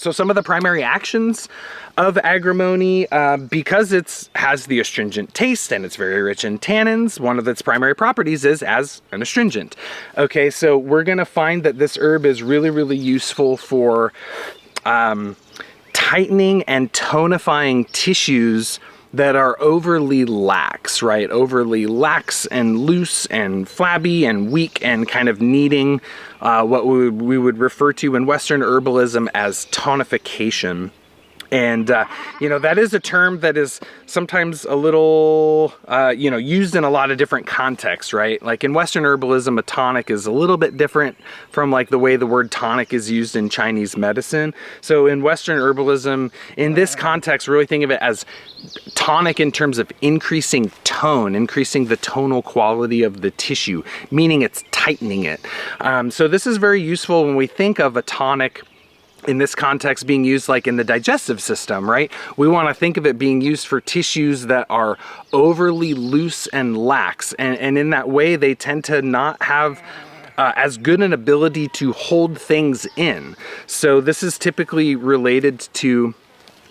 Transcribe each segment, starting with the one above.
So some of the primary actions of Agrimony, because it has the astringent taste and it's very rich in tannins, one of its primary properties is as an astringent. Okay, so we're gonna find that this herb is really, really useful for tightening and tonifying tissues that are overly lax, right? Overly lax and loose and flabby and weak and kind of needing what we would refer to in Western herbalism as tonification. And, you know, that is a term that is sometimes a little, you know, used in a lot of different contexts, right? Like in Western herbalism, a tonic is a little bit different from like the way the word tonic is used in Chinese medicine. So in Western herbalism, in this context, really think of it as tonic in terms of increasing tone, increasing the tonal quality of the tissue, meaning it's tightening it. So this is very useful when we think of a tonic in this context being used like in the digestive system, right? We want to think of it being used for tissues that are overly loose and lax. And in that way, they tend to not have as good an ability to hold things in. So this is typically related to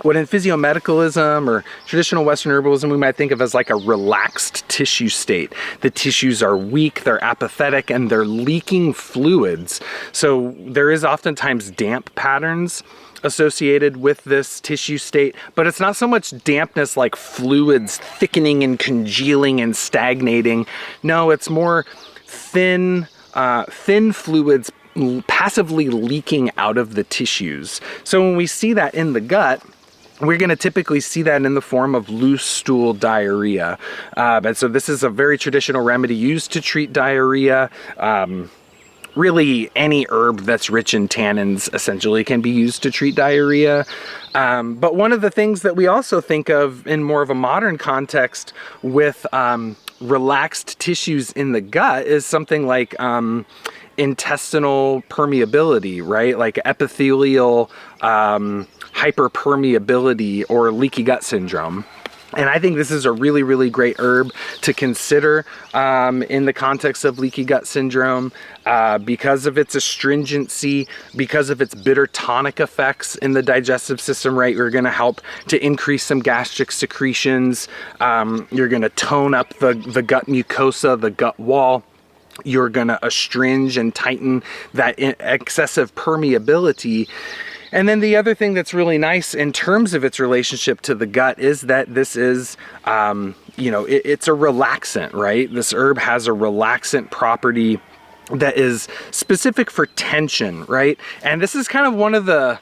what in physiomedicalism or traditional Western herbalism we might think of as like a relaxed tissue state. The tissues are weak, they're apathetic, and they're leaking fluids. So there is oftentimes damp patterns associated with this tissue state, but it's not so much dampness like fluids thickening and congealing and stagnating. No, it's more thin fluids passively leaking out of the tissues. So when we see that in the gut, we're going to typically see that in the form of loose stool diarrhea. And so this is a very traditional remedy used to treat diarrhea. Really, any herb that's rich in tannins essentially can be used to treat diarrhea. But one of the things that we also think of in more of a modern context with relaxed tissues in the gut is something like intestinal permeability, right? Like epithelial hyperpermeability or leaky gut syndrome. And I think this is a really, really great herb to consider in the context of leaky gut syndrome because of its astringency, because of its bitter tonic effects in the digestive system, right? You're gonna help to increase some gastric secretions. You're gonna tone up the gut mucosa, the gut wall. You're gonna astringe and tighten that excessive permeability. And then the other thing that's really nice in terms of its relationship to the gut is that this is, you know, it's a relaxant, right? This herb has a relaxant property that is specific for tension, right? And this is kind of one of the,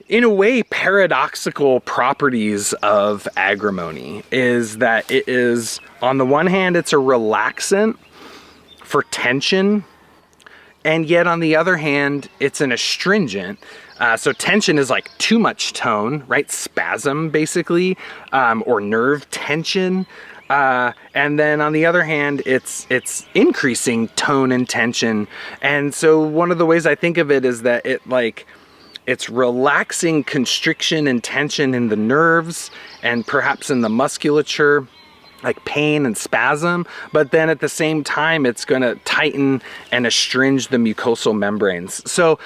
in a way, paradoxical properties of Agrimony is that it is, on the one hand, it's a relaxant for tension, and yet on the other hand, it's an astringent. So tension is like too much tone, right? Spasm, basically, or nerve tension. And then on the other hand, it's increasing tone and tension. And so one of the ways I think of it is that it's relaxing constriction and tension in the nerves and perhaps in the musculature, like pain and spasm, but then at the same time, it's gonna tighten and astringe the mucosal membranes. So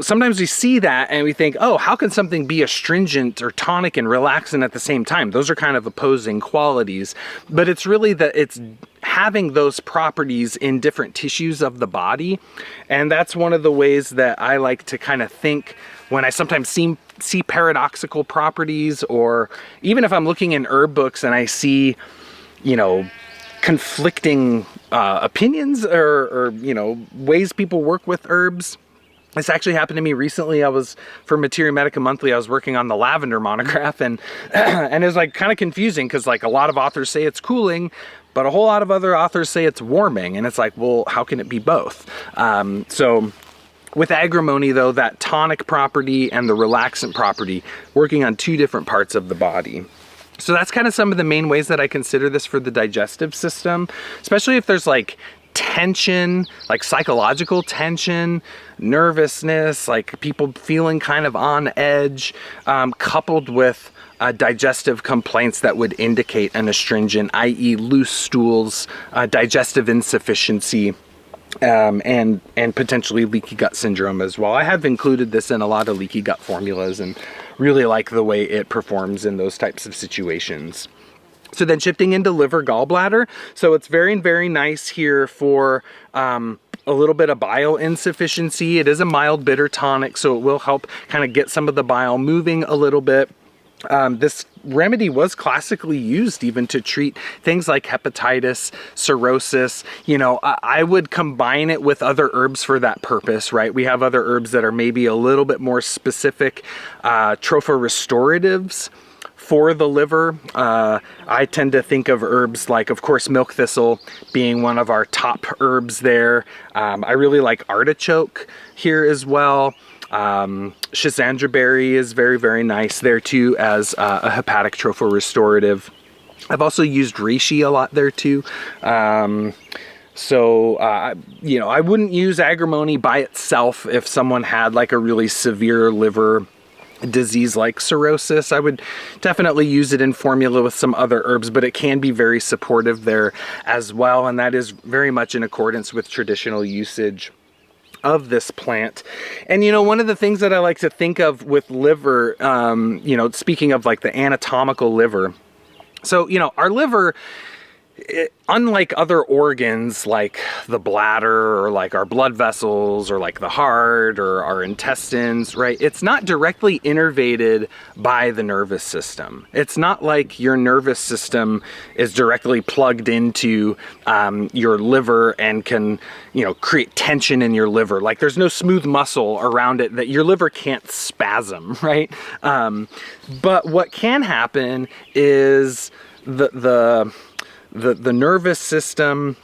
sometimes we see that and we think, oh, how can something be astringent or tonic and relaxant at the same time? Those are kind of opposing qualities, but it's really that it's having those properties in different tissues of the body. And that's one of the ways that I like to kind of think when I sometimes see paradoxical properties, or even if I'm looking in herb books and I see, you know, conflicting opinions or, you know, ways people work with herbs. This actually happened to me recently. I was, for Materia Medica Monthly, I was working on the lavender monograph, and and it was like kind of confusing because like a lot of authors say it's cooling, but a whole lot of other authors say it's warming, and it's like, well, how can it be both? So with Agrimony, though, that tonic property and the relaxant property working on two different parts of the body. So that's kind of some of the main ways that I consider this for the digestive system, especially if there's like tension, like psychological tension, nervousness, like people feeling kind of on edge, coupled with digestive complaints that would indicate an astringent, i.e. loose stools, digestive insufficiency. and potentially leaky gut syndrome as well. I have included this in a lot of leaky gut formulas and really like the way it performs in those types of situations. So then shifting into liver gallbladder. So it's very, very nice here for a little bit of bile insufficiency. It is a mild bitter tonic, so it will help kind of get some of the bile moving a little bit. This remedy was classically used even to treat things like hepatitis, cirrhosis. You know, I would combine it with other herbs for that purpose, right? We have other herbs that are maybe a little bit more specific, trophorestoratives for the liver. I tend to think of herbs like, of course, milk thistle being one of our top herbs there. I really like artichoke here as well. Schisandra berry is very, very nice there too as a hepatic trophorestorative. I've also used reishi a lot there too. You know, I wouldn't use Agrimony by itself if someone had like a really severe liver disease like cirrhosis. I would definitely use it in formula with some other herbs, but it can be very supportive there as well, and that is very much in accordance with traditional usage of this plant. And you know, one of the things that I like to think of with liver, you know, speaking of like the anatomical liver, so you know, our liver, unlike other organs like the bladder or like our blood vessels or like the heart or our intestines, right? It's not directly innervated by the nervous system. It's not like your nervous system is directly plugged into your liver and can, you know, create tension in your liver. Like there's no smooth muscle around it that your liver can't spasm, right? But what can happen is the nervous system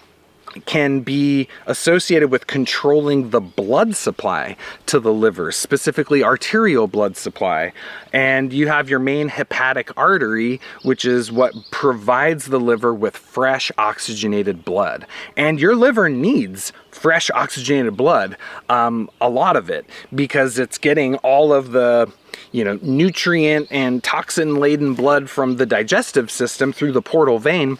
can be associated with controlling the blood supply to the liver, specifically arterial blood supply. And you have your main hepatic artery, which is what provides the liver with fresh oxygenated blood. And your liver needs fresh oxygenated blood, a lot of it, because it's getting all of the, you know, nutrient and toxin laden blood from the digestive system through the portal vein.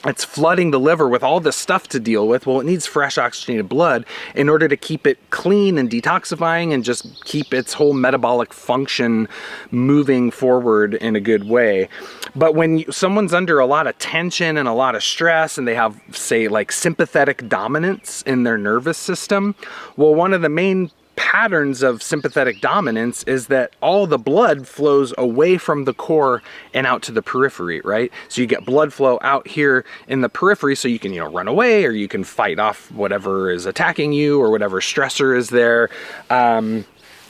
It's flooding the liver with all this stuff to deal with. Well, it needs fresh oxygenated blood in order to keep it clean and detoxifying and just keep its whole metabolic function moving forward in a good way. But when someone's under a lot of tension and a lot of stress and they have, say, like sympathetic dominance in their nervous system, well, one of the main patterns of sympathetic dominance is that all the blood flows away from the core and out to the periphery, right? So you get blood flow out here in the periphery so you can, you know, run away or you can fight off whatever is attacking you or whatever stressor is there.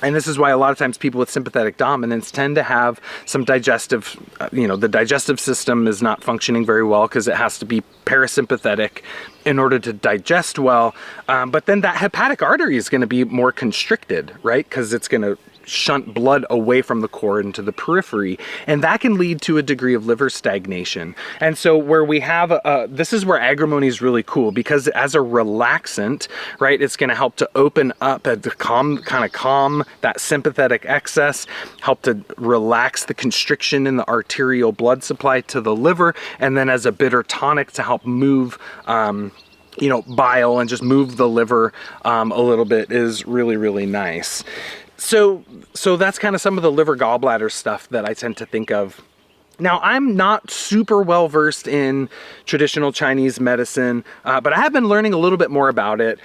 And this is why a lot of times people with sympathetic dominance tend to have some digestive, you know, the digestive system is not functioning very well because it has to be parasympathetic in order to digest well. But then that hepatic artery is going to be more constricted, right? Because it's going to shunt blood away from the core into the periphery, and that can lead to a degree of liver stagnation. And so where we have this is where Agrimony is really cool, because as a relaxant, right, it's going to help to open up and to calm that sympathetic excess, help to relax the constriction in the arterial blood supply to the liver, and then as a bitter tonic to help move you know, bile and just move the liver a little bit is really, really nice. So that's kind of some of the liver gallbladder stuff that I tend to think of. Now, I'm not super well versed in traditional Chinese medicine, but I have been learning a little bit more about it.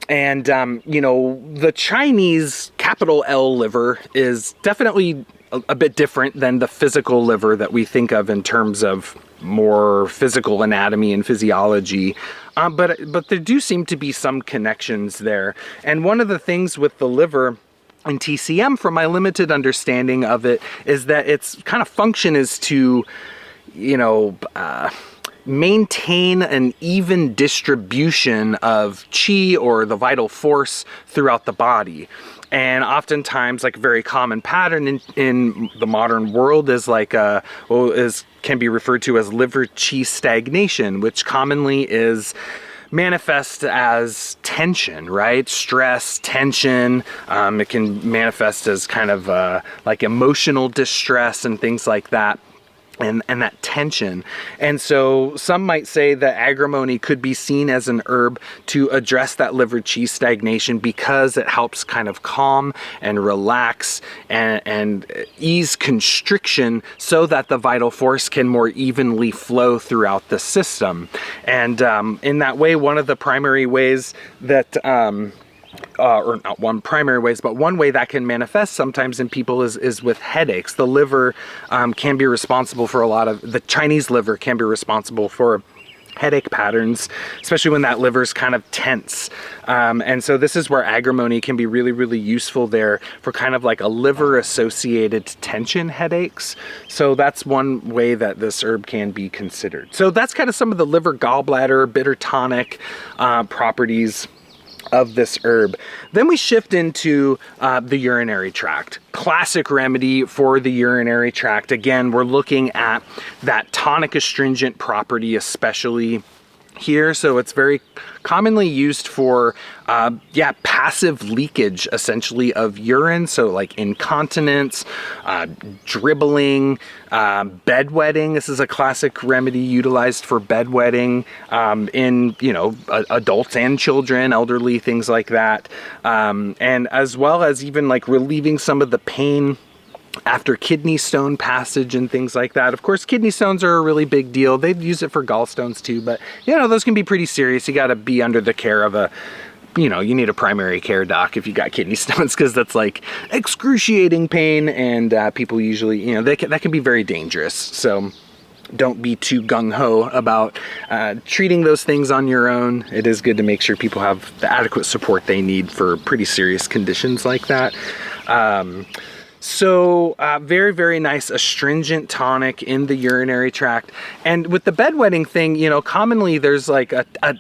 And, you know, the Chinese capital L liver is definitely a bit different than the physical liver that we think of in terms of more physical anatomy and physiology. But there do seem to be some connections there. And one of the things with the liver and TCM, from my limited understanding of it, is that its kind of function is to, you know, maintain an even distribution of qi, or the vital force, throughout the body. And oftentimes, like a very common pattern in the modern world is like can be referred to as liver qi stagnation, which commonly is manifest as tension, right? Stress, tension. It can manifest as kind of like emotional distress and things like that. and that tension. And so some might say that Agrimony could be seen as an herb to address that liver qi stagnation because it helps kind of calm and relax and ease constriction so that the vital force can more evenly flow throughout the system. And in that way, one of the primary ways that or not one primary ways, but one way that can manifest sometimes in people is with headaches. The liver can be responsible for the Chinese liver can be responsible for headache patterns, especially when that liver's kind of tense. And so this is where Agrimony can be really, really useful there for kind of like a liver associated tension headaches. So that's one way that this herb can be considered. So that's kind of some of the liver, gallbladder, bitter tonic properties of this herb. Then we shift into the urinary tract. Classic remedy for the urinary tract. Again, we're looking at that tonic astringent property, especially here. So it's very commonly used for passive leakage essentially of urine, so like incontinence, dribbling, bedwetting. This is a classic remedy utilized for bedwetting in adults and children, elderly, things like that, and as well as even like relieving some of the pain after kidney stone passage and things like that. Of course, kidney stones are a really big deal. They use it for gallstones too, but those can be pretty serious. You got to be under the care of you need a primary care doc if you got kidney stones, because that's like excruciating pain, and people usually, that can be very dangerous. So don't be too gung-ho about treating those things on your own. It is good to make sure people have the adequate support they need for pretty serious conditions like that. So very, very nice astringent tonic in the urinary tract. And with the bedwetting thing, commonly there's like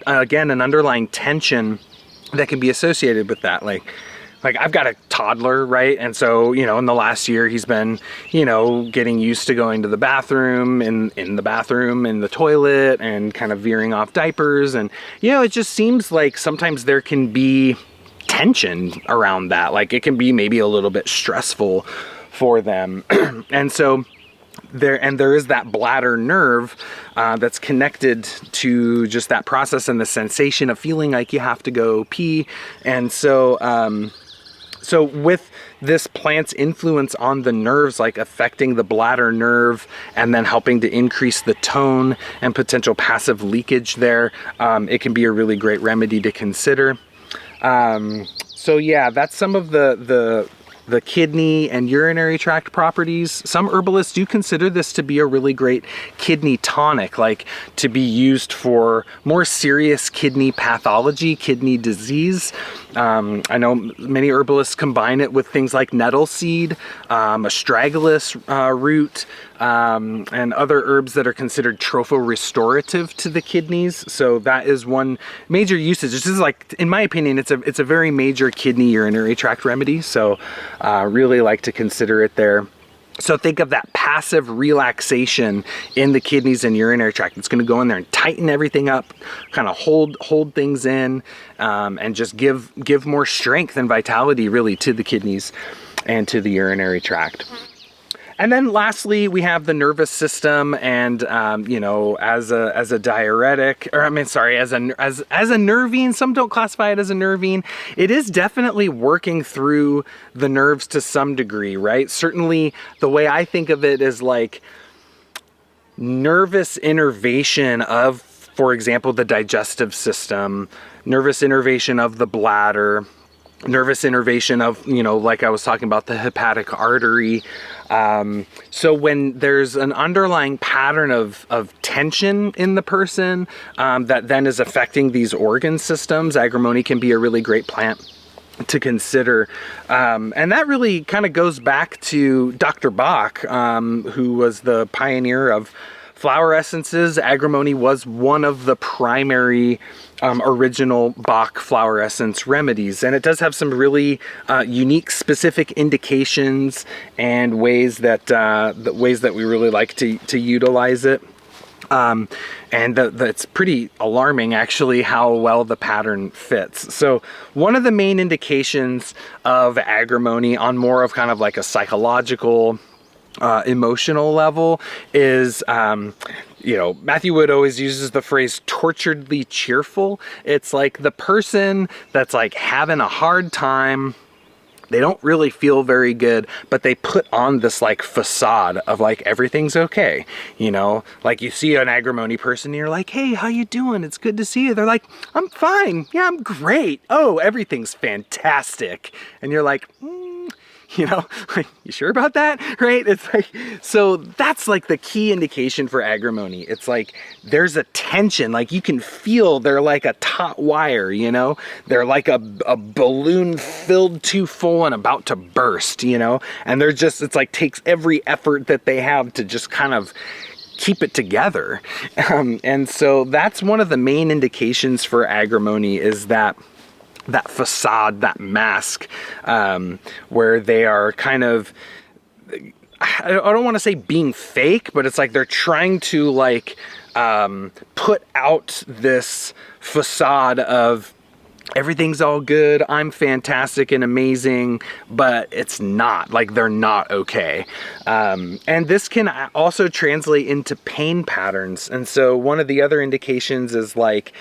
again, an underlying tension that can be associated with that. Like I've got a toddler, right? And so, in the last year, he's been, getting used to going to the bathroom, in the bathroom, in the toilet, and kind of veering off diapers. And, it just seems like sometimes there can be tension around that. Like it can be maybe a little bit stressful for them. And so there is that bladder nerve that's connected to just that process and the sensation of feeling like you have to go pee. And so so with this plant's influence on the nerves, like affecting the bladder nerve and then helping to increase the tone and potential passive leakage there, it can be a really great remedy to consider. So yeah, that's some of the kidney and urinary tract properties. Some herbalists do consider this to be a really great kidney tonic, like to be used for more serious kidney pathology, kidney disease. I know many herbalists combine it with things like nettle seed, astragalus root, and other herbs that are considered tropho-restorative to the kidneys. So that is one major usage. This is like, in my opinion, it's a very major kidney urinary tract remedy. So really like to consider it there. So think of that passive relaxation in the kidneys and urinary tract. It's going to go in there and tighten everything up, kind of hold things in, and just give more strength and vitality really to the kidneys and to the urinary tract. And then lastly, we have the nervous system, and as a diuretic, or as a nervine. Some don't classify it as a nervine. It is definitely working through the nerves to some degree, right? Certainly, the way I think of it is like nervous innervation of, for example, the digestive system, nervous innervation of the bladder, nervous innervation of, like I was talking about, the hepatic artery. So when there's an underlying pattern of tension in the person that then is affecting these organ systems, Agrimony can be a really great plant to consider. And that really kind of goes back to Dr. Bach, who was the pioneer of flower essences. Agrimony was one of the primary original Bach flower essence remedies, and it does have some really unique, specific indications and ways that we really like to utilize it. And it's pretty alarming, actually, how well the pattern fits. So one of the main indications of Agrimony on more of kind of like a psychological emotional level is, you know, Matthew Wood always uses the phrase torturedly cheerful. It's like the person that's like having a hard time. They don't really feel very good, but they put on this like facade of like everything's okay. You know, like you see an Agrimony person and you're like, hey, how you doing? It's good to see you. They're like, I'm fine. Yeah, I'm great. Oh, everything's fantastic. And you're like, you know, like, you sure about that? Right? It's like, so that's like the key indication for Agrimony. It's like there's a tension, like you can feel they're like a taut wire, you know, they're like a balloon filled too full and about to burst, you know, and they're just, it's like takes every effort that they have to just kind of keep it together. And so that's one of the main indications for Agrimony, is that facade, that mask, where they are kind of, I don't want to say being fake, but it's like they're trying to like put out this facade of everything's all good, I'm fantastic and amazing, but it's not, like they're not okay. And this can also translate into pain patterns. And so one of the other indications is like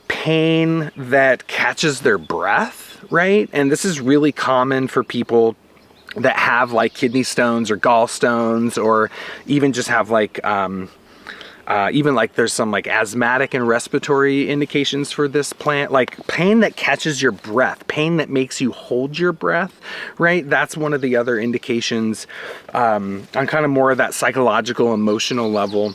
pain that catches their breath, right? And this is really common for people that have like kidney stones or gallstones, or even just have like even like there's some like asthmatic and respiratory indications for this plant, like pain that catches your breath, pain that makes you hold your breath, right? That's one of the other indications on kind of more of that psychological, emotional level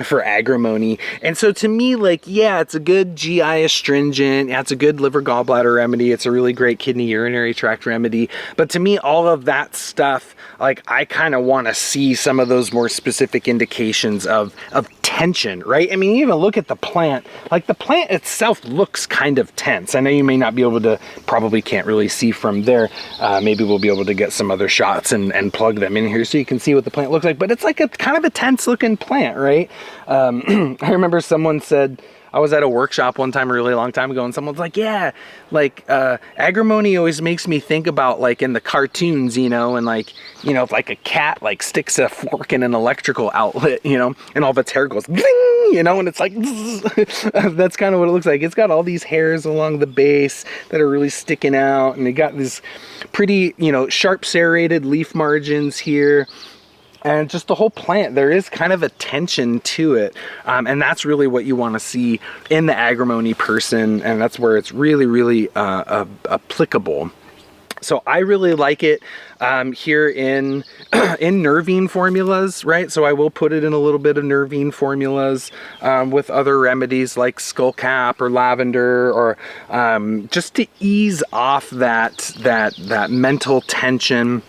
for Agrimony. And so to me, like, yeah, it's a good GI astringent. Yeah, it's a good liver gallbladder remedy. It's a really great kidney urinary tract remedy. But to me, all of that stuff, like, I kind of want to see some of those more specific indications of tension, right? I mean, even look at the plant. Like, the plant itself looks kind of tense. I know you may not be able to, probably can't really see from there. Maybe we'll be able to get some other shots and plug them in here so you can see what the plant looks like. But it's like a kind of a tense looking plant, right? I remember someone said, I was at a workshop one time a really long time ago, and someone's like, yeah, like Agrimony always makes me think about like in the cartoons, you know, and like, you know, if like a cat like sticks a fork in an electrical outlet, you know, and all of its hair goes ding, you know, and it's like that's kind of what it looks like. It's got all these hairs along the base that are really sticking out, and it got these pretty, you know, sharp serrated leaf margins here. And just the whole plant, there is kind of a tension to it. And that's really what you want to see in the Agrimony person. And that's where it's really, really applicable. So I really like it here in nervine formulas, right? So I will put it in a little bit of nervine formulas with other remedies like skullcap or lavender, or just to ease off that mental tension,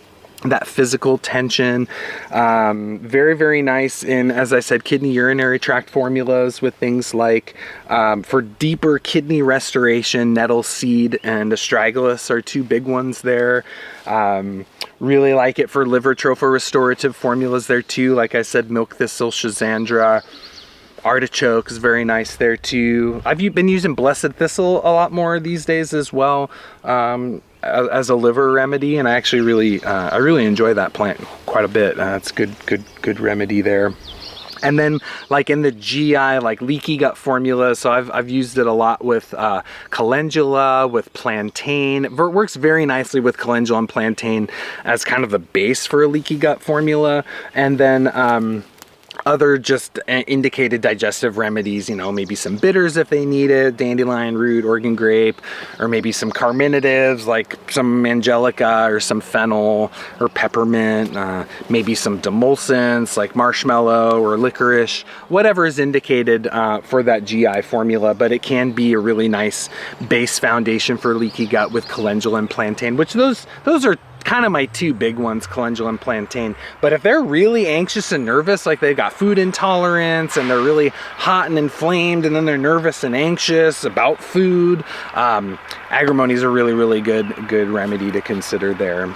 that physical tension. Very, very nice in, as I said, kidney urinary tract formulas with things like for deeper kidney restoration, nettle seed and astragalus are two big ones there. Really like it for liver tropho-restorative formulas there too. Like I said, milk thistle, schizandra, artichoke is very nice there too. I've been using blessed thistle a lot more these days as well, as a liver remedy, and I actually really I really enjoy that plant quite a bit. It's good remedy there. And then like in the GI, like leaky gut formula, so I've used it a lot with calendula, with plantain. It works very nicely with calendula and plantain as kind of the base for a leaky gut formula. And then other just indicated digestive remedies, you know, maybe some bitters if they need it, dandelion root, Oregon grape, or maybe some carminatives like some angelica or some fennel or peppermint, maybe some demulcents like marshmallow or licorice, whatever is indicated for that GI formula. But it can be a really nice base foundation for leaky gut with calendula and plantain, which those are kind of my two big ones, calendula and plantain. But if they're really anxious and nervous, like they've got food intolerance and they're really hot and inflamed, and then they're nervous and anxious about food, Agrimony is a really, really good remedy to consider there.